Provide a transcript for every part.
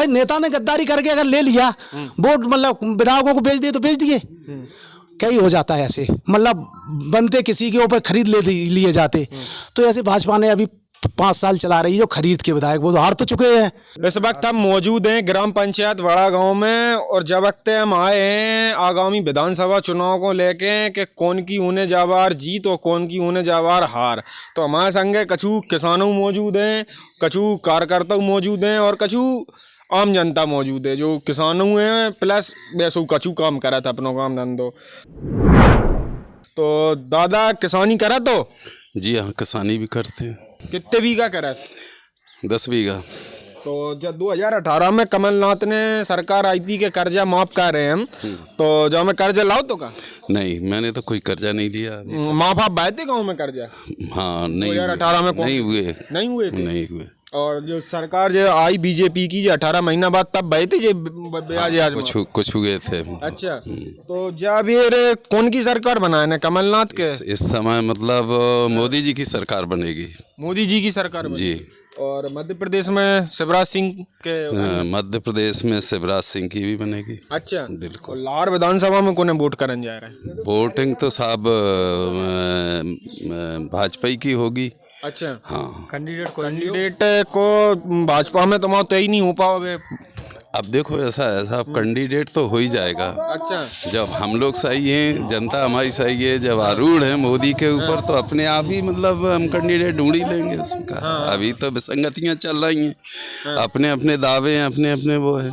भाई नेता ने गद्दारी करके अगर ले लिया वोट, मतलब विधायकों को बेच दिए तो बेच दिए, कई हो जाता है ऐसे, मतलब बनते किसी के ऊपर खरीद लिए जाते। तो ऐसे भाजपा ने अभी 5 साल चला रही है जो खरीद के विधायक, वो तो हार तो चुके हैं। इस वक्त हम मौजूद हैं ग्राम पंचायत बड़ा गांव में, और जब वक्त हम आए हैं आगामी विधानसभा चुनाव को लेके कि कौन की होने जावार जीत और कौन की होने जावार हार। तो हमारे संगे कछु किसानों मौजूद हैं, कछु कार्यकर्ता मौजूद हैं और कछु आम जनता मौजूद है। जो किसानों हैं प्लस वैसे कछु काम करा था अपनों काम धंधो। तो दादा किसानी करा तो? जी हाँ, किसानी भी करते हैं। कितने बीघा करा? 10 बीघा। तो जब 2018 में कमलनाथ ने सरकार आई थी कि कर्जा माफ कर रहे हैं हम, तो जब हमें कर्जा लाओ तो का? नहीं, मैंने तो कोई कर्जा नहीं लिया। माफ आप बाय थे गाँव में कर्जा? हाँ, नहीं 2018 में नहीं हुए, नहीं हुए थे? नहीं हुए। और जो सरकार जो आई बीजेपी की, जो 18 महीना बाद तब बहे थे ब्याज कुछ हुए थे। अच्छा, तो जब ये कौन की सरकार बनाए ना, कमलनाथ के? इस समय मतलब मोदी जी की सरकार बनेगी। मोदी जी की सरकार बनेगी। जी। और मध्य प्रदेश में शिवराज सिंह के? मध्य प्रदेश में शिवराज सिंह की भी बनेगी। अच्छा, बिल्कुल। लाहौर विधानसभा में कौन वोट करने जा रहा है? वोटिंग तो साहब भाजपा की होगी। अच्छा, हाँ। कैंडिडेट को भाजपा में तो तय ही नहीं हो पाओगे। अब देखो ऐसा है साहब, कैंडिडेट तो हो ही जाएगा। अच्छा, जब हम लोग सही हैं, जनता हमारी सही है, जब आरूढ़ है मोदी के ऊपर, तो अपने आप ही मतलब हम कैंडिडेट ढूंढ ही लेंगे उसका। अभी तो विसंगतियां चल रही हैं, अपने अपने दावे हैं, अपने अपने वो है,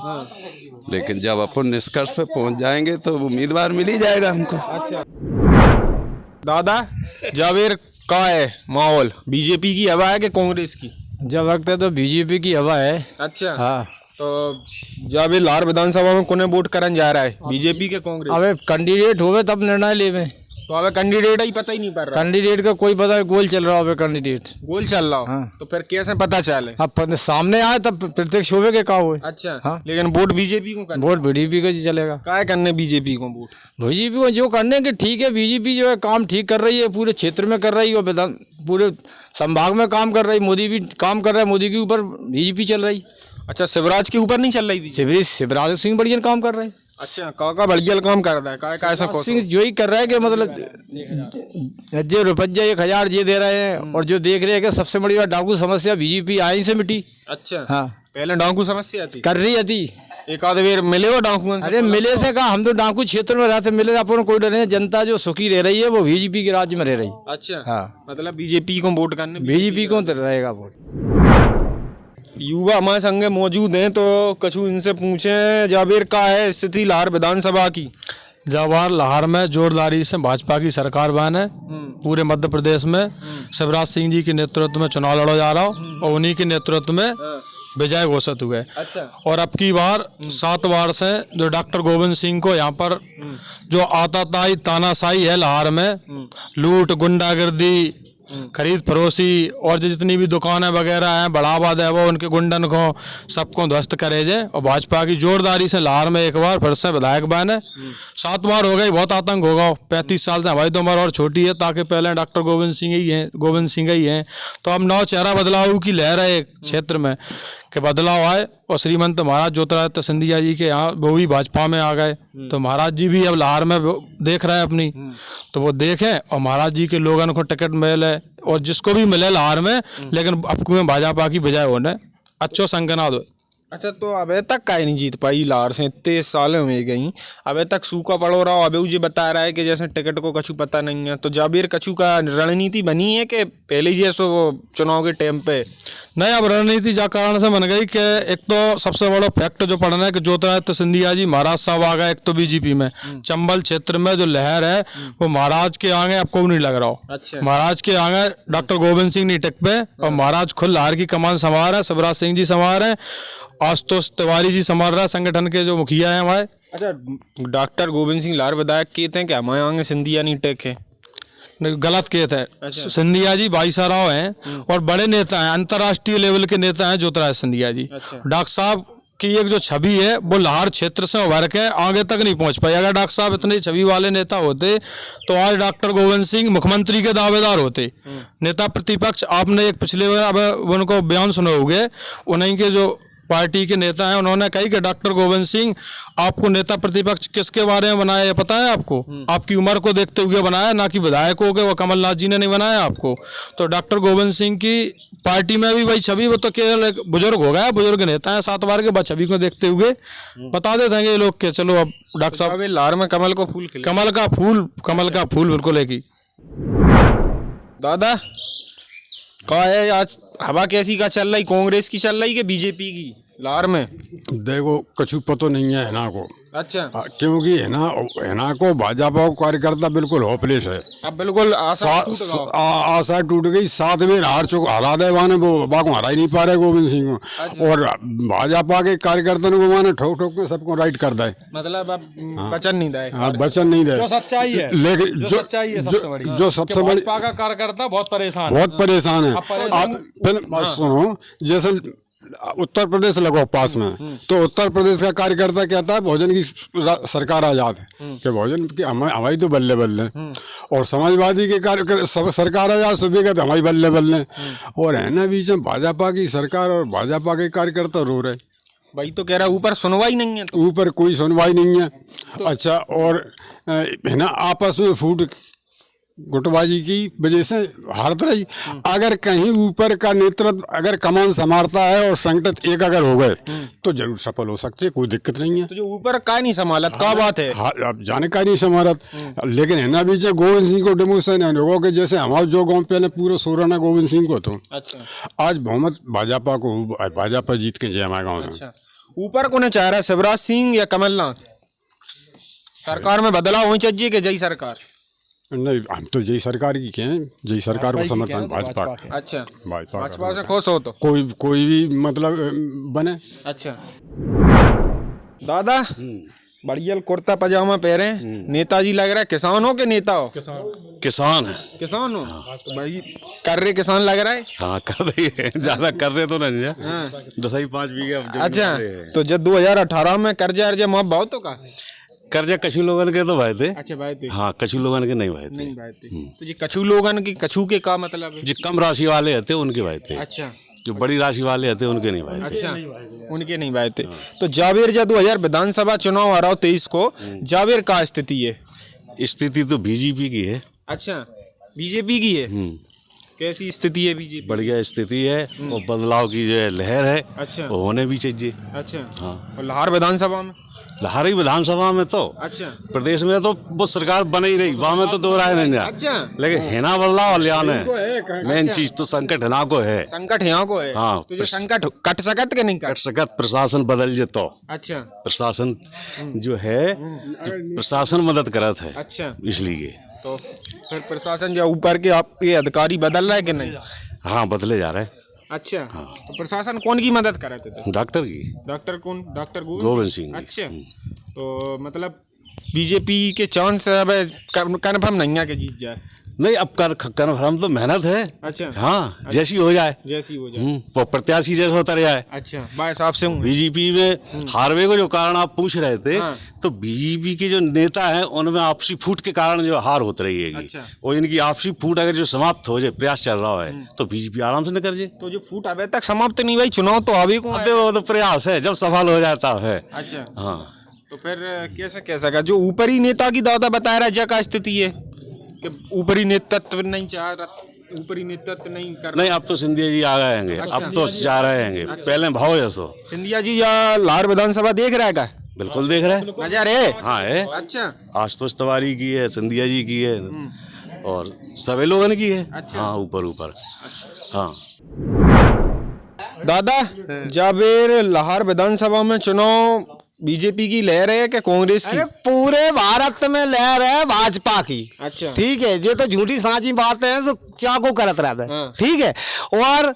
लेकिन जब अपन निष्कर्ष पे पहुंच जाएंगे तो उम्मीदवार मिल ही जाएगा हमको। अच्छा दादा, जावेर का है माहौल, बीजेपी की हवा है कि कांग्रेस की? जब वक्त है तो बीजेपी की हवा है। अच्छा, हाँ। तो जब ये लाहौर विधानसभा में कौन वोट करने जा रहा है, बीजेपी के कांग्रेस? अबे कैंडिडेट होवे तब निर्णय लेवे। तो अबे कैंडिडेट ही पता ही नहीं पड़ रहा। कैंडिडेट का कोई पता है, गोल चल रहा है कैंडिडेट, गोल चल रहा हो। हाँ। तो फिर कैसे पता चले? अब सामने आए तब प्रत्यक्ष होवे के का हुए। अच्छा, हाँ। लेकिन वोट बीजेपी को करना? वोट बीजेपी का जी चलेगा। क्या करने बीजेपी को वोट? बीजेपी को जो करने के ठीक है, बीजेपी जो है काम ठीक कर रही है, पूरे क्षेत्र में कर रही है, पूरे संभाग में काम कर रही है। मोदी भी काम कर रहा है, मोदी के ऊपर बीजेपी चल रही। अच्छा, शिवराज के ऊपर नहीं चल रही? शिवराज सिंह बढ़िया काम कर रहे हैं। अच्छा, का बढ़िया काम कर रहा है? का ऐसा सिंह जो ही कर रहा है कि मतलब जो रुपया 1000 जे दे रहे हैं, और जो देख रहे हैं कि सबसे बड़ी बात डाकू समस्या बीजेपी आई से मिटी। अच्छा, हाँ, पहले डाकू समस्या थी, कर रही थी। एक आध बार मिले वो डाकू? अरे मिले से कहा, हम तो डाकू क्षेत्र में रहते, मिले अपन कोई डर नहीं। जनता जो सुखी रह रही है वो बीजेपी के राज्य में रह रही। अच्छा, हाँ, मतलब बीजेपी को वोट करने? बीजेपी को तो रहेगा वोट। युवा हमारे संगे मौजूद हैं, तो कछु इनसे पूछे जावेर का है स्थिति लाहौर विधानसभा की? जवाहर लाहौर में जोरदारी से भाजपा की सरकार बने। पूरे मध्य प्रदेश में शिवराज सिंह जी के नेतृत्व में चुनाव लड़ा जा रहा हो, और उन्हीं के नेतृत्व में विजय घोषित हुए। अच्छा, और अब की बार 7 बार से जो डॉक्टर गोविंद सिंह को यहाँ पर जो आताताई तानाशाही है लाहौर में, लूट गुंडागर्दी खरीद फरोशी और जो जितनी भी दुकानें वगैरह हैं बढ़ावा दे वो उनके गुंडन को सबको ध्वस्त करे जाए। और भाजपा की जोरदारी से लाहौर में एक बार फिर से विधायक बने। 7 बार हो गई, बहुत आतंक होगा। 35 साल से हमारी तो उम्र और छोटी है, ताकि पहले डॉक्टर गोविंद सिंह ही हैं। तो अब नौ चेहरा बदलाव की लहर है क्षेत्र में कि बदलाव आए। और श्रीमंत महाराज ज्योतिरादित्य सिंधिया जी के यहाँ वो भी भाजपा में आ गए, तो महाराज जी भी अब लाहौर में देख रहे हैं अपनी, तो वो देखें और महाराज जी के लोगों को टिकट मिले, और जिसको भी मिले लाहौर में, लेकिन अब भाजपा की बजाय होने अच्छो संगना दो। अच्छा, तो अबे तक काहे नहीं जीत पाई लाहौर से? 23 साल हो गई, अबे तक सूखा पड़ो रहा। अबे मुझे बता रहा है कि जैसे टिकट को कछु पता नहीं है। तो जावेर कछु का रणनीति बनी है कि पहले ही जैसो चुनाव के टाइम पे? नहीं, अब रणनीति जा कारण से बन गई कि एक तो सबसे बड़ा फैक्ट जो पढ़ना है कि ज्योतिरादित्य सिंधिया जी महाराज साहब आ गए एक तो बीजेपी में। चंबल क्षेत्र में जो लहर है वो महाराज के आगे आपको नहीं लग रहा हो। अच्छा, महाराज महाराज के आगे डॉक्टर गोविंद सिंह नहीं टिक पे, और महाराज खुद लाहौर की कमान संभाल रहे हैं। शिवराज सिंह जी संभाल रहे हैं, आशुतोष तिवारी जी संभाल रहा है, संगठन के जो मुखिया हैं हमारे। अच्छा, डॉक्टर गोविंद सिंह लाहौर विधायक कहते हैं कि हमारे आगे सिंधिया नहीं टेक है? गलत कहता है। अच्छा। सिंधिया जी भाईचारा हैं और बड़े नेता हैं, अंतर्राष्ट्रीय लेवल के नेता हैं ज्योतिरादित्य सिंधिया जी। अच्छा। डॉक्टर साहब की एक जो छवि है वो लाहौर क्षेत्र से उभर के आगे तक नहीं पहुंच पाई। अगर डॉक्टर साहब इतने छवि वाले नेता होते तो आज डॉक्टर गोविंद सिंह मुख्यमंत्री के दावेदार होते। नेता प्रतिपक्ष आपने एक पिछले अब उनको बयान सुने होंगे, उन्हीं के जो पार्टी के नेता हैं, उन्होंने कही कि डॉक्टर गोविंद सिंह आपको नेता प्रतिपक्ष किसके बारे में बनाया ये पता है आपको? आपकी उम्र को देखते हुए बनाया, ना कि विधायकों के, वो कमलनाथ जी ने नहीं बनाया आपको। तो डॉक्टर गोविंद सिंह की पार्टी में भी भाई छवि, वो तो केवल एक बुजुर्ग हो गया, बुजुर्ग नेता है 7 बार के बाद, छवि को देखते हुए बता देते हैं ये लोग के चलो अब डॉक्टर साहब लार में कमल को फूल खिले। कमल का फूल बिल्कुल है की। दादा का है आज हवा कैसी का चल रही, कांग्रेस की चल रही कि बीजेपी की लार में? देखो कछु पतो नहीं है हिना को। अच्छा। क्योंकि हिना को भाजपा को कार्यकर्ता बिल्कुल होपलेस है। अब बिल्कुल आशा टूट गई। 7 बार हरा दे वाने, वो बाको हरा ही नहीं पा रहे गोविंद सिंह को। अच्छा। और भाजपा के कार्यकर्ता को माने ठोक ठोक के सबको राइट कर दे, मतलब अब वचन नहीं दे। हाँ वचन नहीं दे। जो सच्चाई है, लेकिन जो सच्चाई है सबसे बड़ी, जो सबसे बड़ी भाजपा का कार्यकर्ता बहुत परेशान है। अब फिर बात सुनो, जैसे उत्तर प्रदेश लगो पास में, तो उत्तर प्रदेश का कार्यकर्ता कहता है भोजन की सरकार आजाद है, कि भोजन की हमारी तो बल्ले बल्ले। और समाजवादी के सरकार आजाद, सुबह कहते हमारी बल्ले बल्ले। और है ना बीच में भाजपा की सरकार और भाजपा के कार्यकर्ता रो रहे। भाई तो कह रहा ऊपर सुनवाई नहीं है, तो ऊपर कोई सुनवाई नहीं है। अच्छा, और है ना आपस में फूट गुटबाजी की वजह से हारत रही। अगर कहीं ऊपर का नेतृत्व अगर कमान संभालता है और संगठन एक अगर हो गए तो जरूर सफल हो सकते, कोई दिक्कत नहीं है। तो जो ऊपर का नहीं संभालत का बात है। हाँ, अब जानकारी नहीं संभालत। लेकिन है ना बीच गोविंद सिंह को डिमोशन है लोगों के, जैसे हमारे जो गांव पहले पूरा सोराना गोविंद सिंह को तो अच्छा आज बहुमत भाजपा को, भाजपा जीत के जय हमारे गाँव से। ऊपर को चाह रहा है शिवराज सिंह या कमलनाथ? सरकार में बदलाव होनी चाहिए कि जय सरकार? नहीं, हम तो जय सरकार की के हैं, जय सरकार को समर्थन भाजपा का। अच्छा, भाजपा से खुश हो तो कोई भी मतलब बने। अच्छा दादा, बढ़िया कुर्ता पजामा पहरे, नेताजी लग रहा है। किसान हो के नेता हो? किसान है। किसान हो तो भाई कर रहे किसान लग रहा है। हाँ कर रही है, ज्यादा कर रहे तो नहीं है। 10-5 बीघा। अच्छा, तो जब 2018 में कर्जा अर्जा माफ बहुत तो का कर्जा कछु लोगन के तो भाई थे। अच्छा भाई थे। हाँ, कछु लोगन के नहीं भाई थे। नहीं भाई थे। तो ये कछु लोगन के, कछु के का मतलब है? जो कम राशि वाले थे उनके भाई थे। अच्छा, जो बड़ी राशि वाले थे उनके नहीं भाई थे। अच्छा, उनके नहीं भाई थे। तो जावेर जब 2000 विधानसभा चुनाव आ रहा हो 23 को, जावेर का स्थिति है? स्थिति तो बीजेपी की है। अच्छा, बीजेपी की है। कैसी स्थिति है बीजेपी? बढ़िया स्थिति है और बदलाव की जो है लहर है। अच्छा, वो होने भी चाहिए। अच्छा। हाँ, और लाहौर विधानसभा में? लाहौरी विधानसभा में तो अच्छा, प्रदेश में तो वो सरकार बन ही रही, वहाँ में तो दो राय नहीं है। अच्छा, लेकिन हिना बदलाव लियान है मेन चीज, तो संकट हिना को है। संकट यहाँ को है। हाँ, तो जो संकट कट सकत के नहीं कट कट? सकत, प्रशासन बदल जे तो। अच्छा, प्रशासन जो है, प्रशासन मदद करत है। अच्छा, इसलिए तो फिर प्रशासन जो ऊपर के आपके अधिकारी बदल रहा है कि नहीं? हाँ, बदले जा रहे हैं। अच्छा, तो प्रशासन कौन की मदद कर रहे थे? डॉक्टर की, डॉक्टर कौन? डॉक्टर गोविंद सिंह। अच्छा, तो मतलब बीजेपी के चांस अब कन्फर्म नहीं है कि जीत जाए? नहीं, अब कन्फर्म तो मेहनत है। अच्छा, हाँ, जैसी हो जाए, जैसी हो जाए। वो प्रत्याशी जैसा उतर जाए। अच्छा, भाई साहब से हूँ। बीजेपी में हारवे को जो कारण आप पूछ रहे थे, हाँ। तो बीजेपी के जो नेता हैं उनमें आपसी फूट के कारण जो हार होती रही है। अच्छा। और इनकी आपसी फूट अगर जो समाप्त हो जाए, प्रयास चल रहा है, तो बीजेपी आराम से न कर जाए। तो जो फूट अभी तक समाप्त नहीं भाई, चुनाव तो अभी को है। वो तो प्रयास है, जब सफल हो जाता है। अच्छा, हाँ, तो फिर कैसे कह सका जो ऊपरी नेता की दादा बता रहा है क्या स्थिति है कि ऊपरी नेतृत्व नहीं चाह रहा, ऊपरी नेतृत्व नहीं कर? नहीं, अब तो सिंधिया जी आ गए हैं। अच्छा। अब तो जा रहे हैं। पहले भाव जैसो। सिंधिया जी या लाहौर विधानसभा देख रहा है क्या? बिल्कुल देख रहे हैं। नजर है? हाँ है। अच्छा, आशुतोष तिवारी की है, सिंधिया जी की है, और सभी लोगों की है। अच्छा। हाँ, ऊपर। हाँ दादा, जावेर लाहौर विधानसभा में चुनाव बीजेपी की लहर है कि कांग्रेस की? अरे पूरे भारत में लहर है भाजपा की। अच्छा, ठीक है, ये तो झूठी साझी बातें हैं तो चाको करत रहे। हाँ। ठीक है, और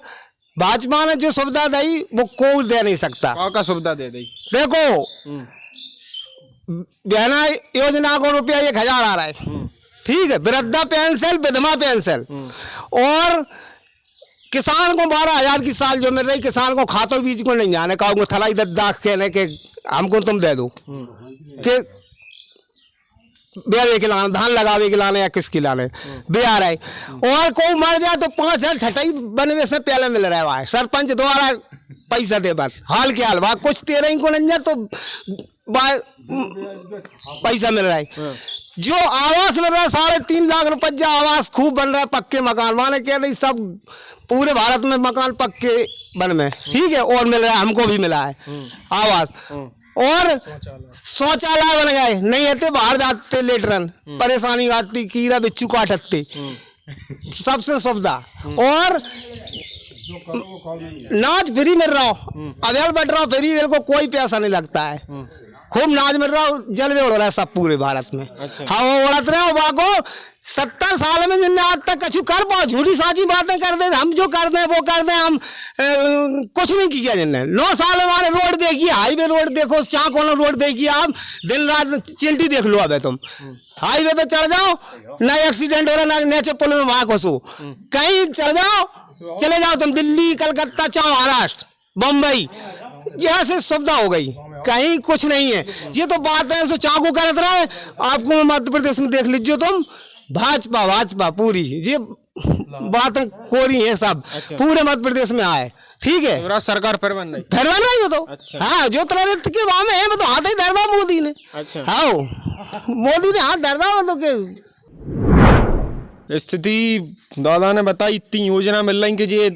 भाजपा ने जो सुविधा दी वो कोई दे नहीं सकता। का सुविधा दे दी? देखो, बहना योजना को रुपया 1000 आ रहा है। ठीक है, वृद्धा पेंशन, विधवा पेंशन, और किसान को 12,000 की साल जो मिल रही। किसान को खातो बीज को नहीं जाने का, थलाई 10 कहने के हमको तुम दे दो कि बेवे के लाने, धान लगावे के लाने या किसके लाने बिहार है। और कोई मर जाए तो 5,000 छठाई बनवे से पहले मिल रहा है, सरपंच द्वारा पैसा दे बस, हाल के हाल बात कुछ 13 को नंजर तो पैसा मिल रहा है। जो आवास मिल रहा है 3.5 लाख रुपये आवास खूब बन रहा है, पक्के मकान माने क्या नहीं, सब पूरे भारत में मकान पक्के बन में, ठीक है, और मिल रहा है, हमको भी मिला है आवास। और शौचालय बन गए, नहीं आते बाहर जाते लेटरन, परेशानी आती, कीड़ा बिच्छू काटते, सबसे सुविधा। और नाच फ्री मिल रहा हो, अवेल बैठ रहा हो फ्री, मेरे को कोई पैसा नहीं लगता है, खूब नाच मिल रहा हो, जलवे उड़ रहा है सब पूरे भारत में। हाँ उड़त रहे हो बाको, 70 साल में जिनने आज तक कछु कर पाओ, झूठी साची बातें कर दे, हम जो कर दे वो कर दे, हम कुछ नहीं किया जिनने। 9 साल हमारे रोड देखिए, हाईवे रोड देखो, चाकोना रोड देखिए, आप दिन रात चिंटी देख लो। अब तुम हाईवे पे चढ़ जाओ, ना एक्सीडेंट हो रहा, ना नीचे पुल में वहां घुसो, कहीं चढ़ जाओ, चले जाओ तुम दिल्ली, कलकत्ता, चाहे महाराष्ट्र, बम्बई, यह से सुविधा हो गई, कहीं कुछ नहीं है। ये तो बात है, तो चाकू करत रहा है आपको मध्य प्रदेश में देख लीजिए तुम, भाजपा भाजपा पूरी ये बातें कोरी है सब। पूरे मध्य प्रदेश में आए, ठीक है, शिवराज सरकार फिर बन रही हो तो। हाँ, जो तरह के वहां में है, मैं तो हाथ ही धर रहा मोदी ने। हाँ, मोदी ने हाथ धर रहा तो के स्थिति दादा ने बताई, इतनी योजना मिल रही कि ये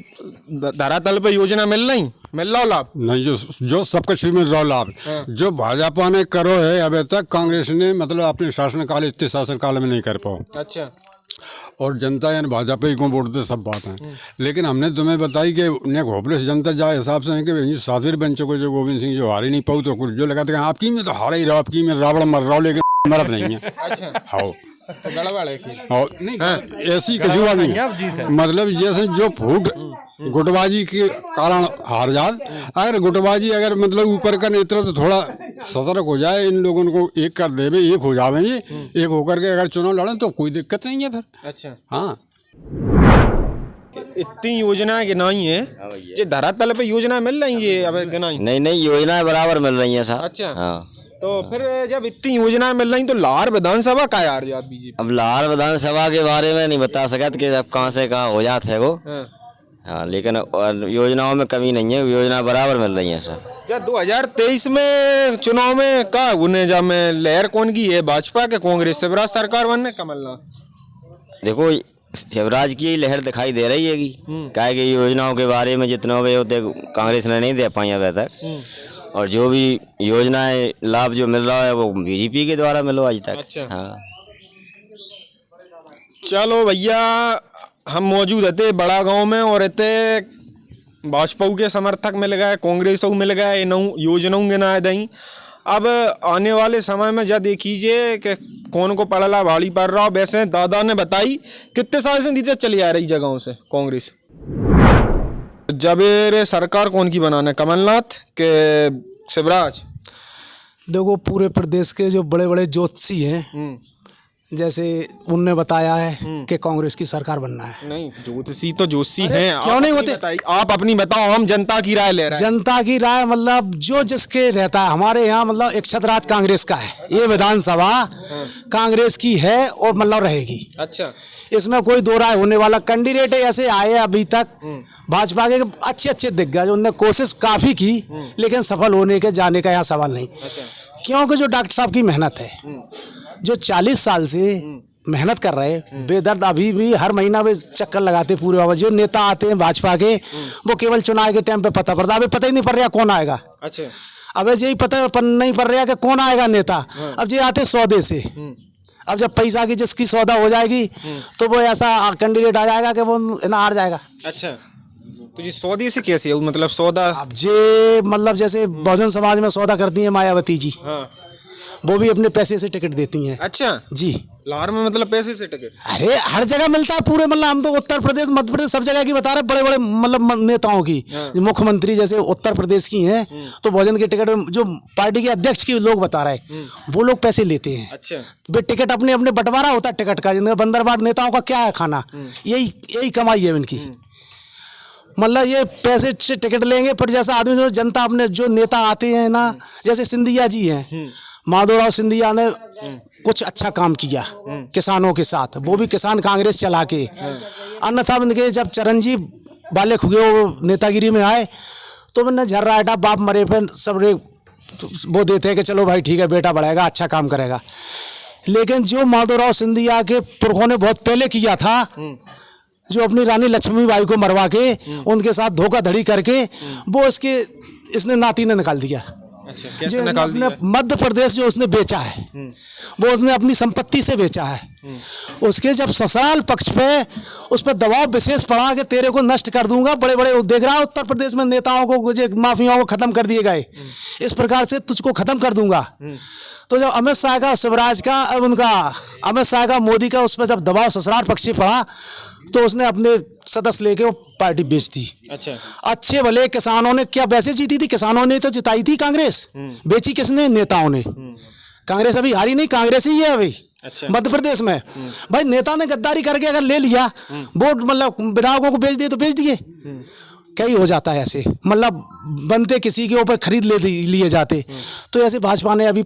धरातल पे योजना मिल रहा लाभ नहीं, जो सबका शुरू में रहा लाभ जो भाजपा ने करो है अभी तक, कांग्रेस ने मतलब अपने शासनकाल, इतने शासनकाल में नहीं कर पाओ। अच्छा। और जनता यानी भाजपा ही को वोट दे, सब बात है। लेकिन हमने तुम्हें बताई कि उन्हें होपलेस जनता जाए हिसाब से है कि सातवीं बंचों को जो गोविंद सिंह जो हार ही नहीं पाऊ, तो कुछ जो लगाते हैं आपकी में तो हारा ही रहो, आपकी में रावण मर रहा हो, लेकिन मरत नहीं है। अच्छा। हाँ तो गड़बड़ है नहीं, ऐसी कछुआ नहीं है, मतलब जैसे जो फूट गुटबाजी के कारण हार जात, अगर गुटबाजी अगर मतलब ऊपर का नेतृत्व तो थोड़ा सतर्क हो जाए, इन लोगों को एक कर देवे, एक हो जावेंगे, एक होकर के अगर चुनाव लड़े तो कोई दिक्कत नहीं है फिर। अच्छा। हाँ, इतनी योजना गिनाई है, ये धरातल पे योजना मिल रही है अब गिनाई? नहीं, योजनाएं बराबर मिल रही हैं साहब। अच्छा। हाँ, तो फिर जब इतनी योजना मिल रही तो लाहौर विधानसभा का यार जात बीजेपी? अब लाहौर विधानसभा के बारे में नहीं बता सकते कि अब कहाँ से कहाँ हो जाते है वो। हाँ, लेकिन योजनाओं में कमी नहीं है, योजना बराबर मिल रही है सर। जब 2023 में चुनाव में का उन्हें जब में लहर कौन की है, भाजपा के कांग्रेस? शिवराज सरकार बनने कमलनाथ? देखो शिवराज की लहर दिखाई दे रही है क्या है कि योजनाओं के बारे में जितने होते कांग्रेस ने नहीं दे पाई अभी तक, और जो भी योजनाएं लाभ जो मिल रहा है वो बीजेपी के द्वारा मिलो आज तक। अच्छा। हाँ, चलो भैया, हम मौजूद रहते बड़ा गांव में और रहते भाजपा के समर्थक मिल गए, कांग्रेस मिल गए, इन योजनाओं के ना दई। अब आने वाले समय में जब देखिए कि कौन को पड़ला भाड़ी पड़ रहा। वैसे दादा ने बताई कितने साल से नीचे चली आ रही जगहों से कांग्रेस। जब सरकार कौन की बनाना, कमलनाथ के शिवराज? देखो पूरे प्रदेश के जो बड़े बड़े ज्योतिषी हैं, जैसे उनने बताया है कि कांग्रेस की सरकार बनना है। नहीं, ज्योतिषी तो ज्योतिषी हैं, क्यों नहीं होते? आप अपनी बताओ, हम जनता की राय ले रहे हैं। जनता की राय मतलब जो जिसके रहता है, हमारे यहाँ मतलब एक छतराज कांग्रेस का है, ये विधानसभा कांग्रेस की है और मतलब रहेगी। अच्छा। इसमें कोई दो राय होने वाला कैंडिडेट ऐसे आए अभी तक भाजपा के अच्छे दिग्गज, उनने कोशिश काफी की, लेकिन सफल होने के जाने का यहाँ सवाल नहीं। क्योंकि जो डॉक्टर साहब की मेहनत है, जो 40 साल से मेहनत कर रहे बेदर्द, अभी भी हर महीना में चक्कर लगाते पूरे बाबा। जो नेता आते हैं भाजपा के, वो केवल चुनाव के टाइम पे पता पड़ता, अभी पता ही नहीं पड़ रहा कौन आएगा। अच्छा। अब यही पता नहीं पड़ रहा कि कौन आएगा नेता। अब ये आते सौदे से, अब जब पैसा की जिसकी सौदा हो जाएगी तो वो ऐसा कैंडिडेट आ जाएगा कि वो ना हार जाएगा। अच्छा, तो ये सौदे से कैसे है? मतलब सौदा अब जे मतलब जैसे बहुजन समाज में सौदा करती है मायावती जी, वो भी अपने पैसे से टिकट देती हैं। अच्छा जी, लाहौर में मतलब पैसे से टिकट? अरे हर जगह मिलता है पूरे, मतलब हम तो उत्तर प्रदेश मध्य प्रदेश सब जगह की बता रहे, बड़े बड़े मतलब नेताओं की। मुख्यमंत्री जैसे उत्तर प्रदेश की हैं तो भोजन के टिकट जो पार्टी के अध्यक्ष की लोग बता रहे, वो लोग पैसे लेते हैं। अच्छा। वे टिकट अपने अपने बंटवारा होता है टिकट का, जिनका बंदरबाड़ नेताओं का क्या है खाना, यही कमाई है इनकी। मतलब ये पैसे से टिकट लेंगे, फिर जैसा आदमी जो जनता अपने जो नेता आते हैं ना, जैसे सिंधिया जी हैं, माधवराव सिंधिया ने कुछ अच्छा काम किया किसानों के साथ, वो भी किसान कांग्रेस चला के। अन्यथा उनके जब चिरंजीव वाले खुगे वो नेतागिरी में आए तो मैंने झर्राटा बाप मरे पे सब वो देते हैं कि चलो भाई ठीक है बेटा बढ़ेगा अच्छा काम करेगा। लेकिन जो माधवराव सिंधिया के पुरखों ने बहुत पहले किया था, जो अपनी रानी लक्ष्मीबाई को मरवा के उनके साथ धोखाधड़ी करके वो इसने नाती ने निकाल दिया। अच्छा, जो कैसे निकाल अपने दिया? मध्य प्रदेश जो उसने बेचा है वो उसने अपनी संपत्ति से बेचा है। उसके जब ससुराल पक्ष पे उस पर दबाव विशेष पड़ा कि तेरे को नष्ट कर दूंगा, बड़े बड़े देख रहा है उत्तर प्रदेश में नेताओं को माफियाओं को खत्म कर दिए गए, इस प्रकार से तुझको खत्म कर दूंगा। तो जब अमित शाह का शिवराज का अब उनका अमित शाह का मोदी का उस पर जब दबाव ससुराल पक्ष से पड़ा तो उसने अपने सदस्य लेके वो पार्टी बेच दी। अच्छा, अच्छे भले किसानों ने क्या वैसे जीती थी, किसानों ने तो जिताई थी कांग्रेस, बेची किसने? नेताओं ने। कांग्रेस अभी हारी नहीं, कांग्रेस ही है अभी अच्छा। मध्य प्रदेश में। भाई नेता ने गद्दारी करके अगर ले लिया वोट, मतलब विधायकों को बेच दिए तो बेच दिए। कई हो जाता है ऐसे, मतलब बनते किसी के ऊपर खरीद लिए जाते। तो ऐसे भाजपा ने अभी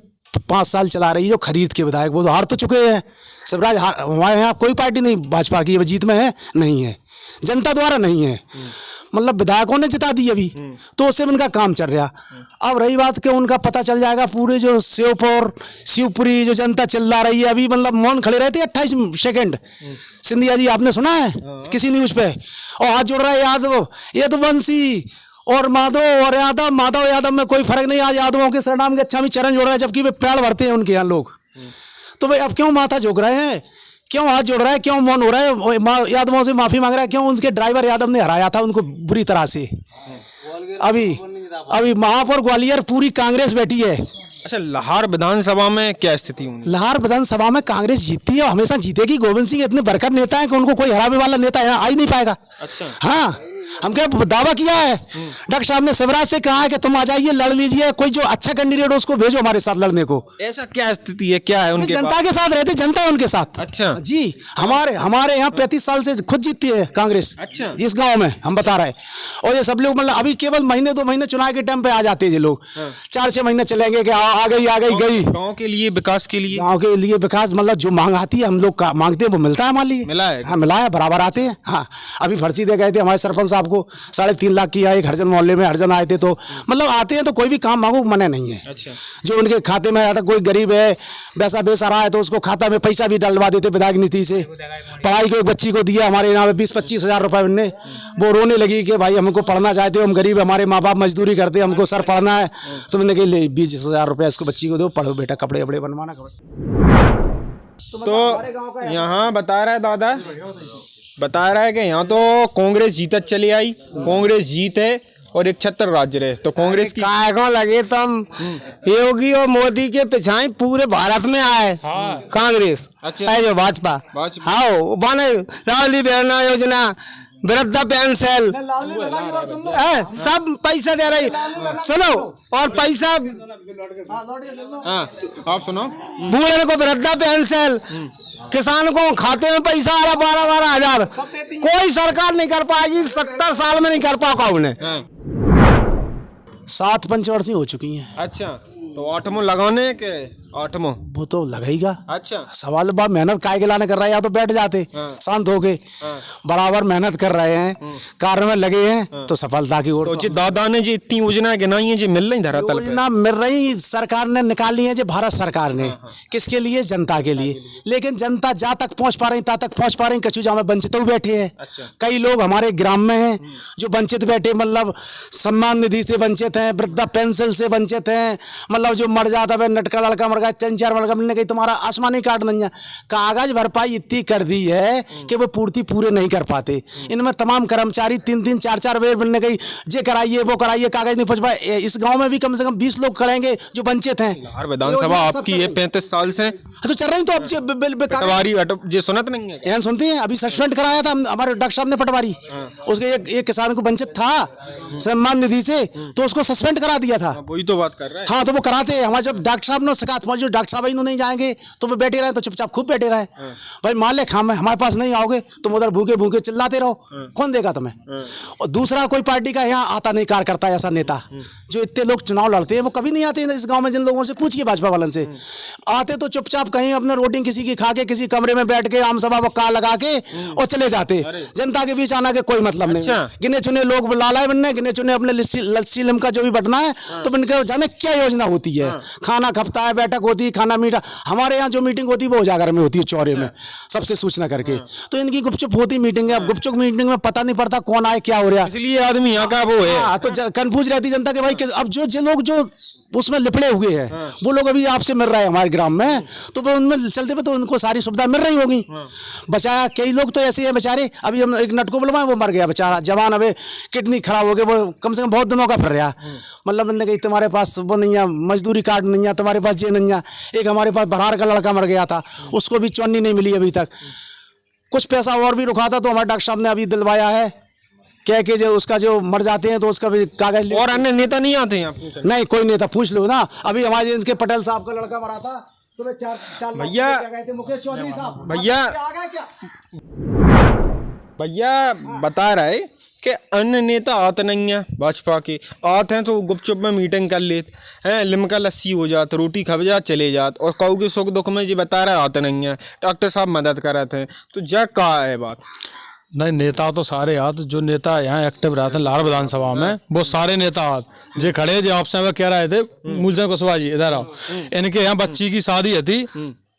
5 साल चला रही है जो खरीद के विधायक, वो तो हार तो चुके हैं। शिवराज हमारे यहाँ कोई पार्टी नहीं भाजपा की जीत में है, नहीं है, जनता द्वारा नहीं है, मतलब विधायकों ने जिता दी अभी, तो उससे उनका काम चल रहा। अब रही बात कि उनका पता चल जाएगा पूरे जो श्योपुर शिवपुरी जो जनता चिल्ला रही है अभी, मतलब मौन खड़े रहते 28 सेकंड। सिंधिया जी आपने सुना है किसी न्यूज पे? और हाथ जोड़ रहा है यादव, यदुवंशी और माधव और यादव, माधव यादव में कोई फर्क नहीं। आज यादवों के सरनाम के अच्छा भी चरण जोड़ रहा है, जबकि वे पेड़ भरते हैं उनके यहाँ लोग। तो भाई अब क्यों माथा झोंक रहे हैं, क्यों हाथ जोड़ रहा है, क्यों मौन हो रहा है? यादवों से माफी मांग रहा है, क्यों? उनके ड्राइवर यादव ने हराया था उनको बुरी तरह से। अभी महापौर ग्वालियर पूरी कांग्रेस बैठी है। अच्छा, लाहौर विधानसभा में क्या स्थिति हुई? लाहौर विधानसभा में कांग्रेस जीतती है और हमेशा जीतेगी। गोविंद सिंह इतने बरकत नेता है कि उनको कोई हराने वाला नेता यहाँ आ ही नहीं पाएगा। अच्छा, हाँ, हम क्या दावा किया है, डॉक्टर साहब ने शिवराज से कहा है कि तुम आ जाइए लड़ लीजिए, कोई जो अच्छा कैंडिडेट हो उसको भेजो हमारे साथ लड़ने को। ऐसा क्या स्थिति है, क्या है उनके जनता पास? के साथ रहते, जनता उनके साथ। अच्छा जी, हमारे यहाँ 35 साल से खुद जीतती है कांग्रेस। अच्छा, इस गांव में हम बता रहे हैं। और ये सब लोग मतलब अभी केवल महीने 2 महीने चुनाव के टाइम पे आ जाते हैं ये लोग। 4-6 महीने चलेंगे कि आ गई गई। गांव के लिए, विकास के लिए, गांव के लिए विकास, मतलब जो मांग आती है हम लोग मांगते हैं वो मिलता है हमारे लिए। मिला है? हाँ, मिला है, बराबर आते हैं। हाँ, अभी फर्जी दे गए थे हमारे सरपंच साहब को 3.5 लाख की, एक हरजन मोहल्ले में हरजन आए थे। तो मतलब आते हैं तो कोई भी काम मांगो मना नहीं है। अच्छा, जो उनके खाते में आता, कोई गरीब है वैसा बेसहारा है तो उसको खाता में पैसा भी डलवा देते विधायक नीति से। पढ़ाई को एक बच्ची को दिया हमारे यहाँ पे 20-25 हज़ार रुपए उनने, वो रोने लगी कि भाई हमको पढ़ना चाहते हो, हम गरीब, हमारे माँ बाप मजदूरी करते, हमको सर पढ़ना है। तो मैंने कहा ले 20,000 रुपये इसको बच्ची को दो, पढ़ो बेटा, कपड़े वपड़े बनवाना। तो यहाँ बता रहा है कि यहाँ तो कांग्रेस जीतत चली आई, कांग्रेस जीत है और एक छत्र राज्य रहे। तो कांग्रेस की काय को लगे तुम योगी और मोदी के पिछाई पूरे भारत में आए कांग्रेस। अच्छा। है जो भाजपा, हाँ बने लाडली बहन योजना, वृद्धा पेंशन, सब पैसा दे रही। सुनो, और पैसा आप सुनो, बूढ़े को वृद्धा पेंशन, किसान को खाते में पैसा आ रहा 12-12 हजार। कोई सरकार नहीं कर पाएगी, 70 साल में नहीं कर पाओ उन्हें। 7 पंचवर्षीय हो चुकी हैं। अच्छा, तो 8वां लगाने के 8वां वो तो लगेगा। अच्छा, सवाल बात मेहनत काय के लाने कर रहा है, या तो बैठ जाते शांत होके। बराबर मेहनत कर रहे हैं, कार्य में लगे हैं, तो सफलता की ओर। तो जी दादा ने जी इतनी योजनाएं गिनाई हैं जी, मिल रही धरातल पे? योजना मिल रही, सरकार ने निकाली है जी, भारत सरकार ने। किसके लिए? जनता के लिए। लेकिन जनता जहाँ तक पहुँच पा रही ता तक पहुँच पा रही, कछु जहाँ में वंचित बैठे हैं। कई लोग हमारे ग्राम में हैं जो वंचित बैठे, मतलब सम्मान निधि से वंचित हैं, वृद्धा पेंशन से वंचित हैं, मतलब जो मर जाता है नटका लड़का मर गया, 3-4 मर गया, कहीं तुम्हारा आसमानी कार्ड नहीं है। कागज भरपाई इतनी कर दी है कि वो पूर्ति पूरे नहीं कर पाते। इनमें तमाम कर्मचारी 3-3, 4-4 बेर बनने गई, जे कराइए वो कराइए, कागज नहीं पहुंच पाए। इस गांव में भी कम से कम 20 लोग करेंगे जो वंचित हैं। लाहौर विधानसभा आपकी है 35 साल से तो चल रही, तो अब पटवारी जे सुनत नहीं है, यहाँ सुनती हैं। अभी सस्पेंड कराया था हमारे डॉक्टर साहब ने पटवारी, उसके एक किसान को वंचित था सम्मान निधि से, तो उसको सस्पेंड करा दिया था। वही तो बात कर रहा है। हाँ, तो वो करा बात है, हमारे जब डॉक्टर साहब ने शिकायत पहुंची, जो डॉक्टर साहब नहीं जाएंगे तो वे बैठे रहे, तो चुपचाप खूब बैठे रहे। भाई मान ले हमारे पास नहीं आओगे, तुम उधर भूखे भूखे चिल्लाते रहो, कौन देगा तुम्हें? और दूसरा कोई पार्टी का यहाँ आता नहीं कार्यकर्ता ऐसा नेता जो इतने लोग चुनाव लड़ते हैं, वो कभी नहीं आते इस गांव में। जिन लोगों से पूछिए भाजपा वालन से, आते तो चुपचाप कहीं अपने रोटी किसी की खा के किसी कमरे में बैठ के आम सभा का लगा के और चले जाते। जनता के बीच आना के कोई मतलब नहीं। गिने चुने लोग लालाए बनने, गिने चुने अपने लस्सी लिमका जो भी बटना है, तो इनके जाने क्या योजना होती है। खाना खपता है, बैठक होती है, खाना मीठा। हमारे यहाँ जो मीटिंग होती है वो उजागर में होती है, चौरे में सबसे सूचना करके। तो इनकी गुपचुप होती मीटिंग है। अब गुपचुप मीटिंग में पता नहीं पड़ता कौन आए क्या हो रहा है, इसलिए आदमी यहाँ का वो है। तो कंफ्यूज रहती जनता के भाई। अब जो लोग जो उसमें लिपड़े हुए हैं वो लोग अभी आपसे मिल रहे हैं हमारे ग्राम में, तो वो उनमें चलते पे तो उनको सारी सुविधा मिल रही होगी। बचाया कई लोग तो ऐसे हैं बेचारे। अभी हम एक नटको बुलवाए, वो मर गया बेचारा जवान, अबे किडनी खराब हो गई, वो कम से कम बहुत दिनों का फिर रहा। मतलब मैंने कही तुम्हारे पास वो नहीं है, मजदूरी कार्ड नहीं है तुम्हारे पास, ये नहीं है। एक हमारे पास बरार का लड़का मर गया था, उसको भी चौनी नहीं मिली अभी तक। कुछ पैसा और भी रुका था तो हमारे डॉक्टर साहब ने अभी दिलवाया है, क्या कि जो उसका जो मर जाते हैं तो उसका भी कागज। और अन्य नेता नहीं आते हैं? नहीं, कोई नेता पूछ लो ना। अभी हमारे इनके पटेल साहब का लड़का मरा था, तो वे चार भैया मुकेश चौधरी साहब भैया बता रहे कि अन्य नेता आते नहीं हैं भाजपा के। आते हैं तो गुपचुप में मीटिंग कर लेते हैं, लिमका लस्सी हो जात, रोटी खा जात, चले जात। और कहू के सुख दुख में जी बता रहे आते नहीं हैं, डॉक्टर साहब मदद कर रहे थे। तो जग कहा है बात? नहीं, नेता तो सारे आत, जो नेता यहाँ एक्टिव रहते हैं लाहौर विधानसभा में, वो सारे नेता आत जे खड़े जो आपसे वो कह रहे थे मुलजन कुशवाहा जी इधर आओ, इनके यहाँ बच्ची की शादी थी।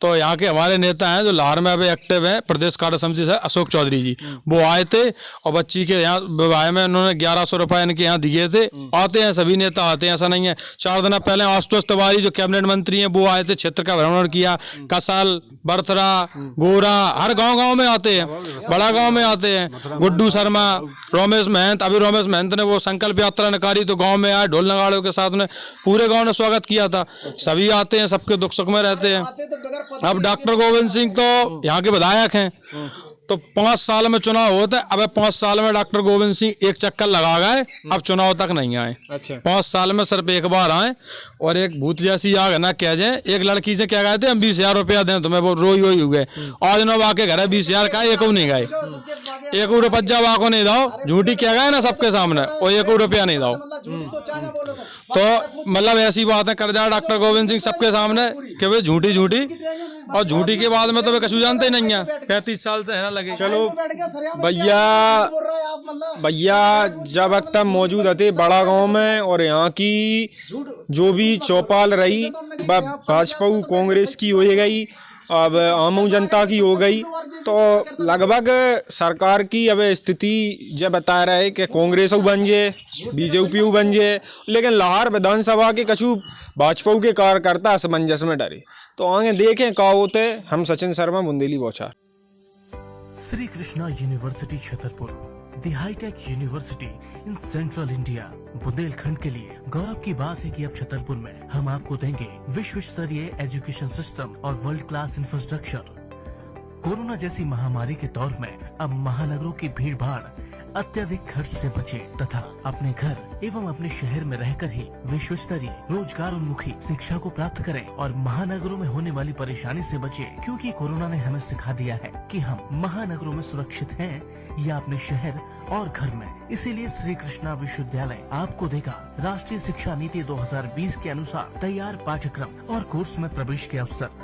तो यहाँ के हमारे नेता हैं जो लाहौर में अभी एक्टिव हैं, प्रदेश कार्य समिति से अशोक चौधरी जी, वो आए थे और बच्ची के यहाँ विवाह में उन्होंने 1100 रुपये इनके यहाँ दिए थे। आते हैं सभी नेता आते हैं, ऐसा नहीं है। 4 दिन पहले आशुतोष तिवारी जो कैबिनेट मंत्री हैं वो आए थे, क्षेत्र का भ्रमण किया। कसल, बर्थरा, गोरा, हर गांव में आते हैं, बड़ा गांव में आते हैं। गुड्डू शर्मा, रोमेश महंत, अभी रोमेश महंत ने वो संकल्प यात्रा निकाली तो गाँव में आए, ढोल नगाड़ों के साथ में पूरे गाँव ने स्वागत किया था। सभी आते हैं, सबके दुख सुख में रहते हैं। अब डॉक्टर गोविंद सिंह तो यहाँ के विधायक हैं, तो 5 साल में चुनाव होता है। अब 5 साल में डॉक्टर गोविंद सिंह एक चक्कर लगा गए, अब चुनाव तक नहीं आए। अच्छा। 5 साल में सिर्फ एक बार आए। और एक भूत जैसी आग है ना, कह जाए एक लड़की से क्या गए थे हम 20,000 रुपया दें तुम्हें, वो रोई हो गए। आज ना वाके घर है 20,000 का, एक नहीं गए, 1 रुपया वाको नहीं दाओ, झूठी क्या गए ना सबके सामने, और 1 रुपया नहीं दाओ। तो मतलब ऐसी बातें कर जाए डॉक्टर गोविंद सिंह सबके सामने कि वे झूठी और झूठी के बाद में तो वे कछु जानते ही नहीं है। 35 साल से है ना लगे। चलो भैया जब वक्त मौजूद थे बड़ा गांव में, और यहाँ की जो भी चौपाल रही भाजपा कांग्रेस की हो गई, अब आम जनता की हो गई, तो लगभग सरकार की अब स्थिति जब बता रहा है कि कांग्रेस बन जाए, बीजेपी बन जाए, लेकिन लाहौर विधानसभा के कछु भाजपा के कार्यकर्ता असमंजस में डरे। तो आगे देखें क्या होते। हम Sachin Sharma, Bundeli Bauchhar. Shri Krishna university Chhatarpur, the hitech university in central India. Bundelkhand के लिए गौरव की बात है कि अब छतरपुर में हम आपको देंगे विश्व स्तरीय एजुकेशन सिस्टम और वर्ल्ड क्लास इंफ्रास्ट्रक्चर। कोरोना जैसी महामारी के दौर में अब महानगरों की भीड़ भाड़, अत्यधिक खर्च से बचे तथा अपने घर एवं अपने शहर में रहकर ही विश्व स्तरीय रोजगार उन्मुखी शिक्षा को प्राप्त करें और महानगरों में होने वाली परेशानी से बचे, क्योंकि कोरोना ने हमें सिखा दिया है कि हम महानगरों में सुरक्षित हैं या अपने शहर और घर में। इसीलिए श्री कृष्णा विश्वविद्यालय आपको देगा राष्ट्रीय शिक्षा नीति 2020 के अनुसार तैयार पाठ्यक्रम और कोर्स में प्रवेश के अवसर।